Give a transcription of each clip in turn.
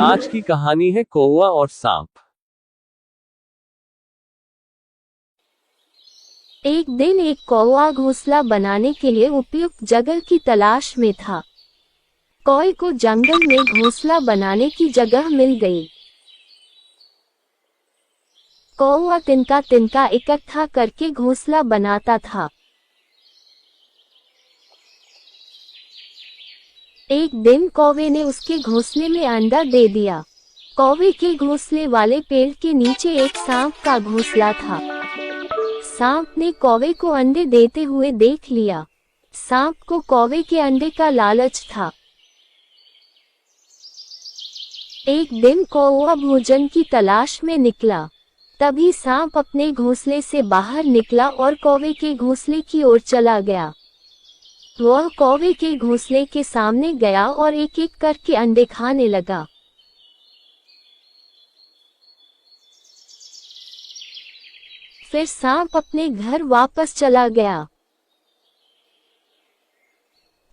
आज की कहानी है कौवा और सांप। एक दिन एक कौवा घोंसला बनाने के लिए उपयुक्त जगह की तलाश में था। कौवे को जंगल में घोंसला बनाने की जगह मिल गई। कौवा तिनका तिनका इकट्ठा करके घोंसला बनाता था। एक दिन कौवे ने उसके घोंसले में अंडा दे दिया। कौवे के घोंसले वाले पेड़ के नीचे एक सांप का घोंसला था। सांप ने कौवे को अंडे देते हुए देख लिया। सांप को कौवे के अंडे का लालच था। एक दिन कौवा भोजन की तलाश में निकला। तभी सांप अपने घोंसले से बाहर निकला और कौवे के घोंसले की ओर चला गया। वह कौवे के घोंसले के सामने गया और एक एक करके अंडे खाने लगा। फिर सांप अपने घर वापस चला गया।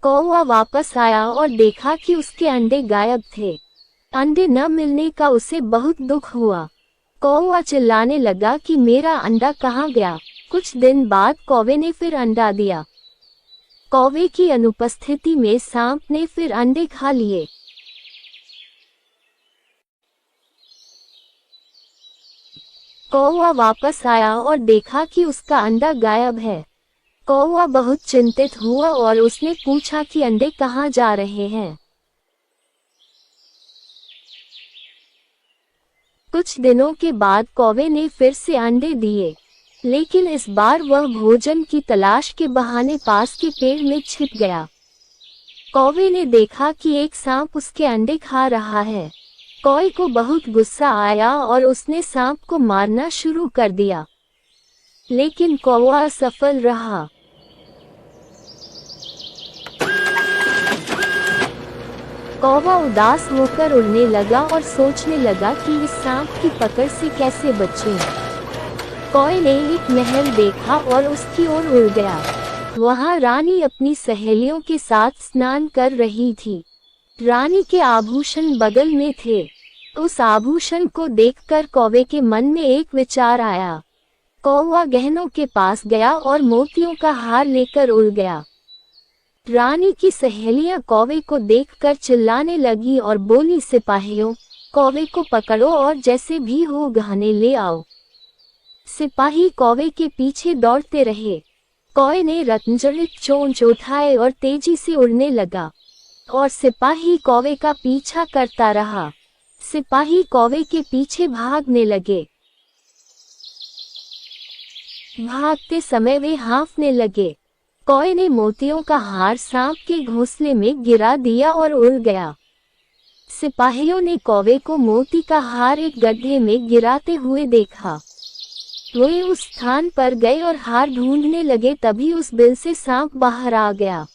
कौवा वापस आया और देखा कि उसके अंडे गायब थे। अंडे न मिलने का उसे बहुत दुख हुआ। कौवा चिल्लाने लगा कि मेरा अंडा कहाँ गया। कुछ दिन बाद कौवे ने फिर अंडा दिया। कौवे की अनुपस्थिति में सांप ने फिर अंडे खा लिए। कौवा वापस आया और देखा कि उसका अंडा गायब है। कौवा बहुत चिंतित हुआ और उसने पूछा कि अंडे कहाँ जा रहे हैं। कुछ दिनों के बाद कौवे ने फिर से अंडे दिए, लेकिन इस बार वह भोजन की तलाश के बहाने पास के पेड़ में छिप गया। कौवे ने देखा कि एक सांप उसके अंडे खा रहा है। कौवे को बहुत गुस्सा आया और उसने सांप को मारना शुरू कर दिया, लेकिन कौवा असफल रहा। कौवा उदास होकर उड़ने लगा और सोचने लगा कि इस सांप की पकड़ से कैसे बचे। कौवे ने एक महल देखा और उसकी ओर उड़ गया। वहां रानी अपनी सहेलियों के साथ स्नान कर रही थी। रानी के आभूषण बगल में थे। उस आभूषण को देखकर कौवे के मन में एक विचार आया। कौवा गहनों के पास गया और मोतियों का हार लेकर उड़ गया। रानी की सहेलियां कौवे को देखकर चिल्लाने लगी और बोली, सिपाहियों, कौवे को पकड़ो और जैसे भी हो गहने ले आओ। सिपाही कौवे के पीछे दौड़ते रहे। कौवे ने रत्नजड़ित चोंच उठाए और तेजी से उड़ने लगा, और सिपाही कौवे का पीछा करता रहा। सिपाही कौवे के पीछे भागने लगे। भागते समय वे हाँफने लगे। कौवे ने मोतियों का हार सांप के घोंसले में गिरा दिया और उड़ गया। सिपाहियों ने कौवे को मोती का हार एक गड्ढे में गिराते हुए देखा। वे उस स्थान पर गए और हार ढूंढने लगे। तभी उस बिल से सांप बाहर आ गया।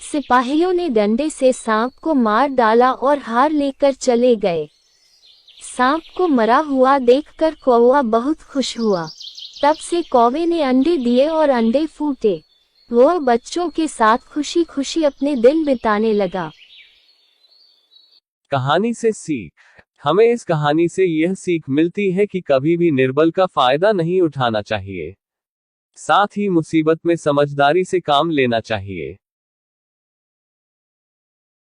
सिपाहियों ने डंडे से सांप को मार डाला और हार लेकर चले गए। सांप को मरा हुआ देखकर कौवा बहुत खुश हुआ। तब से कौवे ने अंडे दिए और अंडे फूटे। वह बच्चों के साथ खुशी खुशी अपने दिन बिताने लगा। कहानी से सीख। हमें इस कहानी से यह सीख मिलती है कि कभी भी निर्बल का फायदा नहीं उठाना चाहिए। साथ ही मुसीबत में समझदारी से काम लेना चाहिए।